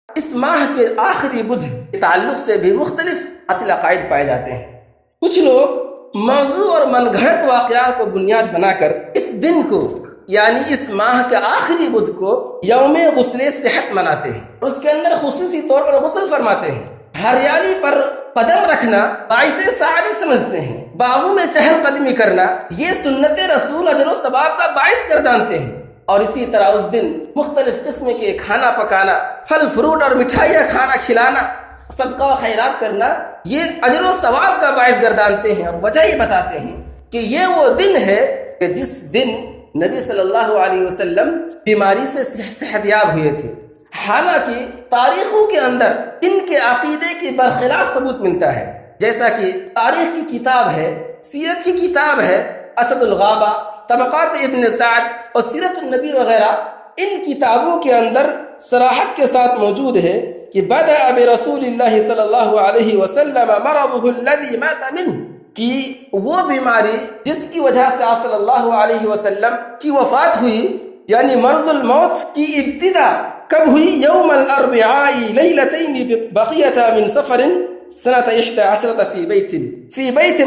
اس ماہ کے آخری بدھ کے تعلق سے بھی مختلف باطل عقائد پائے جاتے ہیں۔ کچھ لوگ موضوع اور من گھڑت واقعات کو بنیاد بنا کر اس دن کو یعنی اس ماہ کے آخری بدھ کو یوم غسل صحت مناتے ہیں، اس کے اندر خصوصی طور پر غسل فرماتے ہیں، ہریالی پر قدم رکھنا باعث سعادت سمجھتے ہیں، باغوں میں چہل قدمی کرنا یہ سنت رسول اجر و ثواب کا باعث گردانتے ہیں، اور اسی طرح اس دن مختلف قسم کے کھانا پکانا، پھل فروٹ اور مٹھائیاں کھانا کھلانا، صدقہ و خیرات کرنا یہ اجر و ثواب کا باعث گردانتے ہیں، اور وجہ یہ بتاتے ہیں کہ یہ وہ دن ہے کہ جس دن نبی صلی اللہ علیہ وسلم بیماری سے صحت یاب ہوئے تھے۔ حالانکہ تاریخوں کے اندر ان کے عقیدے کے برخلاف ثبوت ملتا ہے، جیسا کہ تاریخ کی کتاب ہے، سیرت کی کتاب ہے اسد الغابہ، طبقات ابن سعد اور سیرت النبی وغیرہ، ان کتابوں کے اندر صراحت کے ساتھ موجود ہے کہ بدأ برسول اللہ صلی اللہ علیہ وسلم مرضه الذي مات منه، کہ وہ بیماری جس کی وجہ سے آپ صلی اللہ علیہ وسلم کی وفات ہوئی یعنی مرض الموت کی ابتدا کب ہوئی؟ یوم الاربعاء لیلتین بقیۃ من سفر سنۃ 11 فی بیت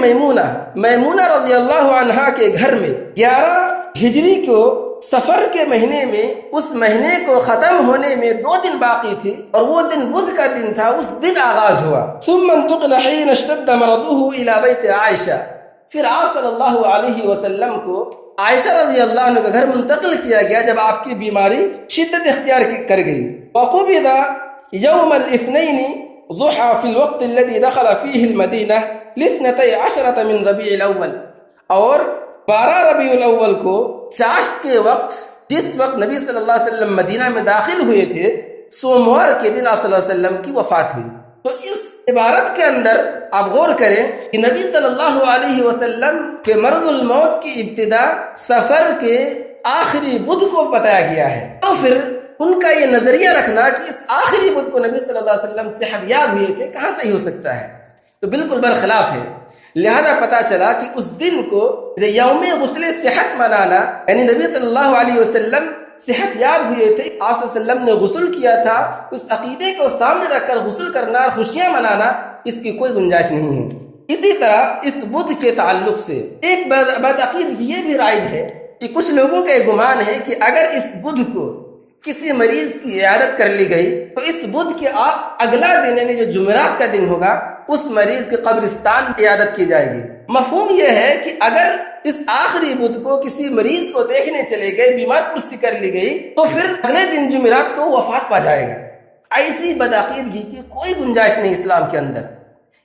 میمونہ رضی اللہ عنہا کے گھر میں 11 ہجری کو سفر کے مہینے میں، اس مہینے کو ختم ہونے میں 2 دن باقی تھی اور وہ دن بدھ کا دن تھا، اس دن آغاز ہوا۔ ثم انتقل حين اشتد مرضه الى بیت عائشہ، پھر آپ صلی اللہ علیہ وسلم کو عائشہ رضی اللہ عنہ کے گھر منتقل کیا گیا جب آپ کی بیماری شدت اختیار کر گئی۔ وقبض یوم الاثنین ضحى في الوقت الذي دخل فيه المدینہ ل12 من ربیع الاول، اور 12 ربیع الاول کو چاشت کے وقت، جس وقت نبی صلی اللہ علیہ وسلم مدینہ میں داخل ہوئے تھے، سوموار کے دن آپ صلی اللہ علیہ وسلم کی وفات ہوئی۔ تو اس عبارت کے اندر آپ غور کریں کہ نبی صلی اللہ علیہ وسلم کے مرض الموت کی ابتدا سفر کے آخری بدھ کو بتایا گیا ہے، تو پھر ان کا یہ نظریہ رکھنا کہ اس آخری بدھ کو نبی صلی اللہ علیہ وسلم صحت یاب ہوئے تھے کہاں صحیح ہو سکتا ہے؟ تو بالکل برخلاف ہے۔ لہذا پتا چلا کہ اس دن کو یوم غسل صحت منانا، یعنی نبی صلی اللہ علیہ وسلم صحت یاب ہوئے تھے، آپ صلی اللہ علیہ وسلم نے غسل کیا تھا، اس عقیدے کو سامنے رکھ کر غسل کرنا اور خوشیاں منانا اس کی کوئی گنجائش نہیں ہے۔ اسی طرح اس بدھ کے تعلق سے ایک بدعقید یہ بھی رائج ہے کہ کچھ لوگوں کا یہ گمان ہے کہ اگر اس بدھ کو کسی مریض کی عیادت کر لی گئی تو اس بدھ کے اگلا دن یعنی جو جمعرات کا دن ہوگا اس مریض کے قبرستان کی عیادت کی جائے گی۔ مفہوم یہ ہے کہ اگر اس آخری بدھ کو کسی مریض کو دیکھنے چلے گئے، بیمار پرسی کر لی گئی، تو پھر اگلے دن جمعرات کو وفات پا جائے گا۔ ایسی بدعقیدگی کی کوئی گنجائش نہیں اسلام کے اندر۔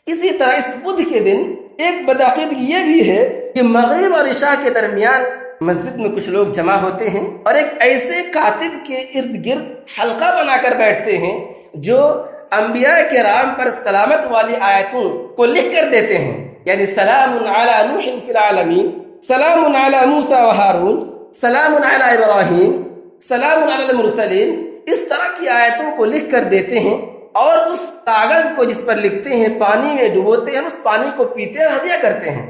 اسی طرح اس بدھ کے دن ایک بدعقیدگی یہ بھی ہے کہ مغرب اور عشاء کے درمیان مسجد میں کچھ لوگ جمع ہوتے ہیں اور ایک ایسے کاتب کے ارد گرد حلقہ بنا کر بیٹھتے ہیں جو انبیاء کرام پر سلامت والی آیتوں کو لکھ کر دیتے ہیں، یعنی سلام علی نوح فی العالمین، سلام علی موسیٰ و ہارون، سلام علی ابراہیم، سلام علی المرسلین، اس طرح کی آیتوں کو لکھ کر دیتے ہیں اور اس کاغذ کو جس پر لکھتے ہیں پانی میں ڈبوتے ہیں، اس پانی کو پیتے اور ہدیہ کرتے ہیں،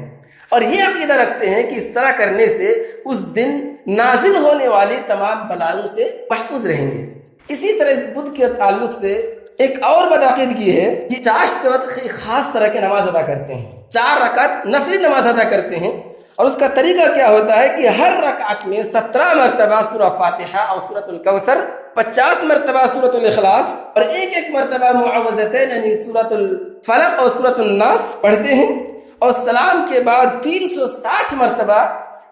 اور یہ عقیدہ رکھتے ہیں کہ اس طرح کرنے سے اس دن نازل ہونے والی تمام بلاؤں سے محفوظ رہیں گے۔ اسی طرح اس بدھ کے تعلق سے ایک اور بدعقیدگی ہے کہ چاشت کے وقت ایک خاص طرح کی نماز ادا کرتے ہیں، 4 رکعت نفلی نماز ادا کرتے ہیں، اور اس کا طریقہ کیا ہوتا ہے کہ ہر رکعت میں 17 مرتبہ سورہ فاتحہ اور سورۃ الکوثر، 50 مرتبہ سورۃ الاخلاص اور ایک مرتبہ معوذتین یعنی سورۃ الفلق اور سورۃ الناس پڑھتے ہیں، اور سلام کے بعد 360 مرتبہ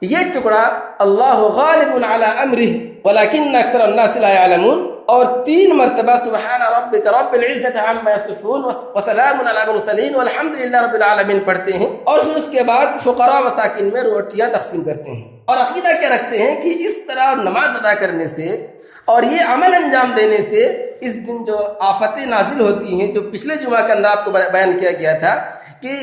یہ ٹکڑا اللہ غالب علی امرہ ولکن اکثر الناس لا یعلمون، اور 3 مرتبہ سبحان ربک رب العزت عما یصفون وسلام علی المرسلین والحمد للہ رب العالمین پڑھتے ہیں، اور پھر اس کے بعد فقراء مساکین میں روٹیاں تقسیم کرتے ہیں۔ اور عقیدہ کیا رکھتے ہیں کہ اس طرح نماز ادا کرنے سے اور یہ عمل انجام دینے سے اس دن جو آفتیں نازل ہوتی ہیں، جو پچھلے جمعہ کے اندر آپ کو بیان کیا گیا تھا کہ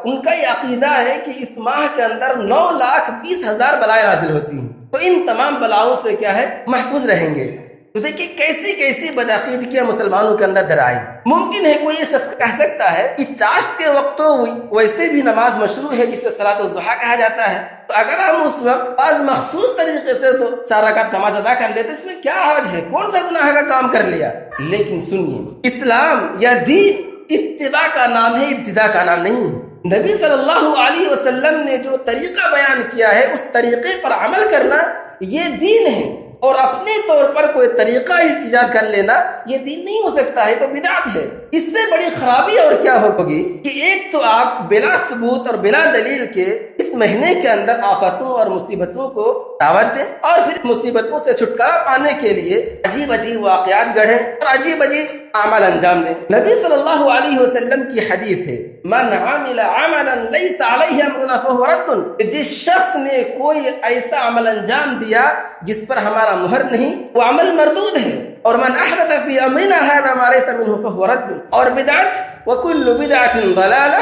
ان کا یہ عقیدہ ہے کہ اس ماہ کے اندر 9,20,000 بلائیں نازل ہوتی ہیں، تو ان تمام بلاؤں سے کیا ہے محفوظ رہیں گے۔ تو دیکھیے کیسی کیسی بدعقیدگیاں مسلمانوں کے اندر درائی۔ ممکن ہے کوئی یہ شخص کہہ سکتا ہے کہ چاشت کے وقت تو ویسے بھی نماز مشروع ہے جسے صلاۃ الضحیٰ کہا جاتا ہے، تو اگر ہم اس وقت بعض مخصوص طریقے سے تو 4 رکعت نماز ادا کر لیتے اس میں کیا حرج ہے، کون سا گناہ کا کام کر لیا؟ لیکن سنیے، اسلام یا دین اتباع کا نام ہے، ابتداء کا نام نہیں ہے۔ نبی صلی اللہ علیہ وسلم نے جو طریقہ بیان کیا ہے اس طریقے پر عمل کرنا یہ دین ہے، اور اپنے طور پر کوئی طریقہ ایجاد کر لینا یہ دین نہیں ہو سکتا ہے، تو بدعت ہے۔ اس سے بڑی خرابی اور کیا ہوگی کہ ایک تو آپ بلا ثبوت اور بلا دلیل کے اس مہینے کے اندر آفتوں اور مصیبتوں کو دعوت دیں، اور پھر مصیبتوں سے چھٹکارا پانے کے لیے عجیب عجیب واقعات گڑھیں اور عجیب عجیب اعمال انجام دیں۔ نبی صلی اللہ علیہ وسلم کی حدیث ہے، من عمل عملا لیس علیہ امرنا فہو رد، جس شخص نے کوئی ایسا عمل انجام دیا جس پر ہمارا مہر نہیں وہ عمل مردود ہے، اور من احدث فی امرنا هذا ما ليس منه فهو رد، اور بدعت وکل بدعت ضلالہ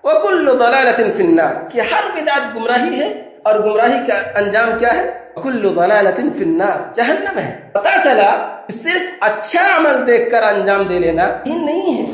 وکل ضلالۃ فی النار، کہ ہر بدعت گمراہی ہے اور گمراہی کا انجام کیا ہے؟ وکل ضلالۃ فی النار، جہنم ہے۔ پتہ چلا صرف اچھا عمل دیکھ کر انجام دے لینا دین نہیں ہے۔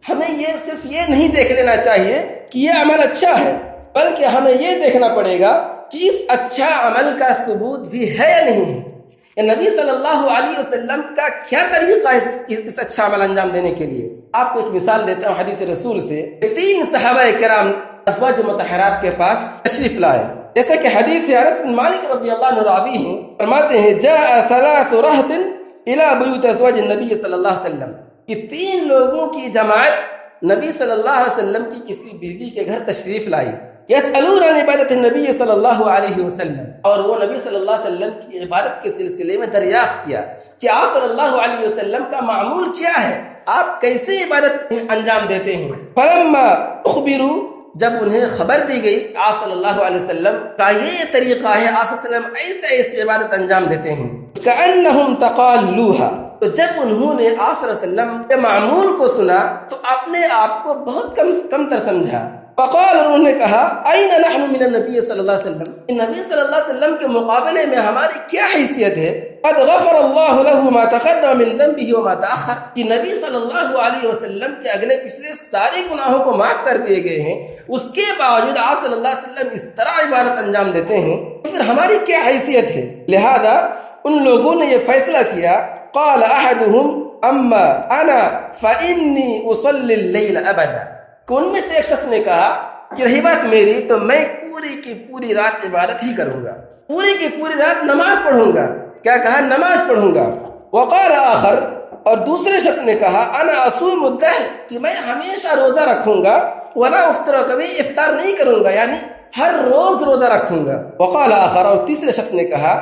ہمیں یہ صرف یہ نہیں دیکھ لینا چاہیے کہ یہ عمل اچھا ہے، بلکہ ہمیں یہ دیکھنا پڑے گا کہ اس اچھا عمل کا ثبوت بھی ہے یا نہیں ہے، نبی صلی اللہ علیہ وسلم کا کیا طریقہ ہے اس اچھا عمل انجام دینے کے لیے۔ آپ کو ایک مثال دیتا ہوں حدیث رسول سے۔ 3 صحابہ کرام ازواج مطہرات کے پاس تشریف لائے، جیسا کہ حدیث انس بن مالک رضی اللہ عنہ راوی ہیں، فرماتے ہیں جاء 3 رہط الى بیوت ازواج النبی صلی اللہ علیہ وسلم، کہ 3 لوگوں کی جماعت نبی صلی اللہ علیہ وسلم کی کسی بیوی کے گھر تشریف لائی، یسألون عن عبادت النبی صلی اللہ علیہ وسلم، اور وہ نبی صلی اللہ علیہ وسلم کی عبادت کے سلسلے میں دریافت کیا کہ آپ صلی اللہ علیہ وسلم کا معمول کیا ہے، آپ کیسے عبادت انجام دیتے ہیں۔ فلما اخبروا، جب انہیں خبر دی گئی آپ صلی اللہ علیہ وسلم کا یہ طریقہ ہے، آپ صلی اللہ علیہ وسلم ایسے ایسے عبادت انجام دیتے ہیں، کأنہم تقالوها، تو جب انہوں نے آپ صلی اللہ علیہ وسلم کے معمول کو سنا تو اپنے آپ کو بہت کم تر سمجھا۔ فقال، انہوں نے کہا این نحن من النبی صلی اللہ علیہ وسلم، کہ نبی صلی اللہ علیہ وسلم کے مقابلے میں ہماری کیا حیثیت ہے؟ قد غفر اللہ له ما تقدم من ذنبه وما تأخر، کہ نبی صلی اللہ علیہ وسلم کے اگلے پچھلے سارے گناہوں کو معاف کر دیے گئے ہیں، اس کے باوجود آپ صلی اللہ علیہ وسلم اس طرح عبادت انجام دیتے ہیں، پھر ہماری کیا حیثیت ہے؟ لہذا ان لوگوں نے یہ فیصلہ کیا، قال احدهم اما انا فانی اصلی اللیل ابدا، کہ ان میں سے ایک شخص نے کہا کہ رہی بات میری تو میں پوری کی پوری رات عبادت ہی کروں گا، پوری کی پوری رات نماز پڑھوں گا۔ کیا کہا؟ نماز پڑھوں گا۔ وقال آخر، اور دوسرے شخص نے کہا انا اصوم الدہر، کہ میں ہمیشہ روزہ رکھوں گا، ولا افطر، کبھی افطار نہیں کروں گا، یعنی ہر روز روزہ رکھوں گا۔ وقال آخر، اور تیسرے شخص نے کہا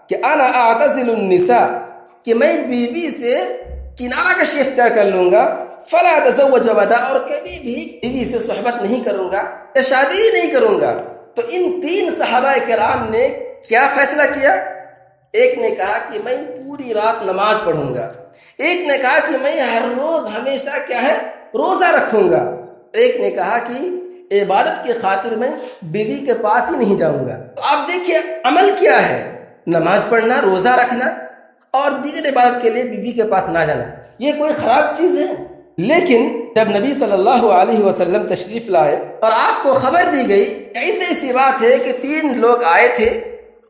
کہ انا اعتزل النساء، کہ میں بیوی سے کنارہ کشی اختیار کر لوں گا، فلا تزوج ابدا، اور کبھی بھی بیوی سے صحبت نہیں کروں گا یا شادی نہیں کروں گا۔ تو ان 3 صحابہ کرام نے کیا فیصلہ کیا؟ ایک نے کہا کہ میں پوری رات نماز پڑھوں گا، ایک نے کہا کہ میں ہر روز ہمیشہ کیا ہے روزہ رکھوں گا، ایک نے کہا کہ عبادت کی خاطر میں بیوی کے پاس ہی نہیں جاؤں گا۔ تو آپ دیکھیے عمل کیا ہے، نماز پڑھنا، روزہ رکھنا اور دیگر عبادت کے لیے بیوی کے پاس نہ جانا، یہ کوئی خراب چیز ہے؟ لیکن جب نبی صلی اللہ علیہ وسلم تشریف لائے اور آپ کو خبر دی گئی، ایسے ایسی بات ہے کہ 3 لوگ آئے تھے،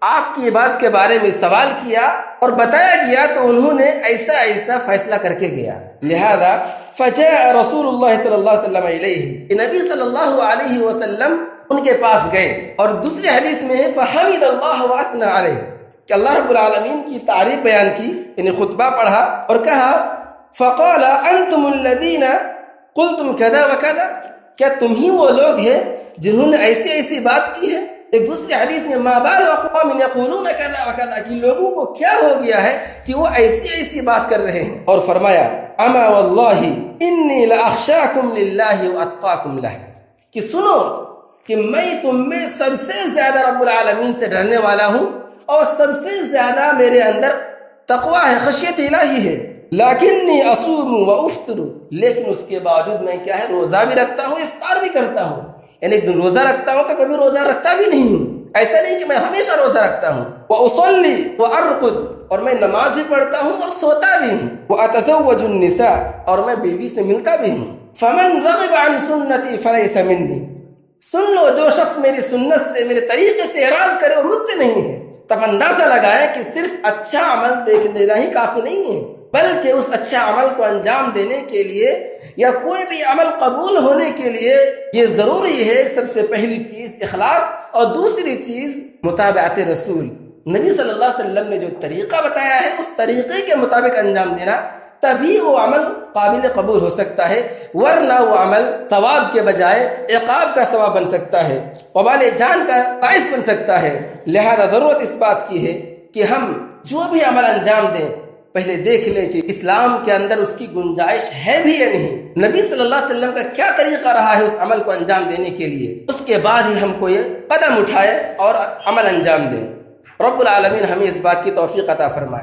آپ کی عبادت کے بارے میں سوال کیا اور بتایا گیا، تو انہوں نے ایسا ایسا فیصلہ کر کے گیا۔ لہذا فجاء رسول اللہ صلی اللہ علیہ وسلم الیہ، کہ نبی صلی اللہ علیہ وسلم ان کے پاس گئے، اور دوسری حدیث میں ہے فحمد اللہ واثنى علیہ، کہ اللہ رب العالمین کی تعریف بیان کی، یعنی خطبہ پڑھا اور کہا فقال انتم الذین قلتم کذا وکذا، کیا تم ہی وہ لوگ ہیں جنہوں نے ایسی ایسی بات کی ہے؟ ایک دوسری حدیث میں ما بال اقوام یقولون کذا وکذا، کہ لوگوں کو کیا ہو گیا ہے کہ وہ ایسی ایسی بات کر رہے ہیں، اور فرمایا اما واللہ انی لاخشاکم للہ واتقاکم لہ، کہ سنو کہ میں تم میں سب سے زیادہ رب العالمین سے ڈرنے والا ہوں اور سب سے زیادہ میرے اندر تقوی ہے، خشیت الہی ہے، لیکنی اصوم و افطر، لیکن اس کے باوجود میں کیا ہے روزہ بھی رکھتا ہوں، افطار بھی کرتا ہوں، یعنی ایک دن روزہ رکھتا ہوں تو کبھی روزہ رکھتا بھی نہیں ہوں، ایسا نہیں کہ میں ہمیشہ روزہ رکھتا ہوں، واصلی وارقد، اور میں نماز بھی پڑھتا ہوں اور سوتا بھی ہوں، وَأَتَزَوَّجُ النِّسَاءَ اور میں بیوی سے ملتا بھی ہوں، فَمَنْ رَغِبَ عَنْ سُنَّتِي فَلَيْسَ مِنِّي سن لو جو شخص میری سنت سے، میرے طریقے سے اعراض کرے وہ مجھ سے نہیں ہے۔ تب اندازہ لگائیں کہ صرف اچھا عمل دیکھ لینا ہی کافی نہیں ہے، بلکہ اس اچھا عمل کو انجام دینے کے لیے یا کوئی بھی عمل قبول ہونے کے لیے یہ ضروری ہے، سب سے پہلی چیز اخلاص، اور دوسری چیز متابعت رسول۔ نبی صلی اللہ علیہ وسلم نے جو طریقہ بتایا ہے اس طریقے کے مطابق انجام دینا، تبھی وہ عمل قابل قبول ہو سکتا ہے، ورنہ وہ عمل ثواب کے بجائے عقاب کا ثواب بن سکتا ہے، وبال جان کا باعث بن سکتا ہے۔ لہذا ضرورت اس بات کی ہے کہ ہم جو بھی عمل انجام دیں پہلے دیکھ لیں کہ اسلام کے اندر اس کی گنجائش ہے بھی یا نہیں، نبی صلی اللہ علیہ وسلم کا کیا طریقہ رہا ہے اس عمل کو انجام دینے کے لیے، اس کے بعد ہی ہم کو یہ قدم اٹھائے اور عمل انجام دیں۔ رب العالمین ہمیں اس بات کی توفیق عطا فرمائے۔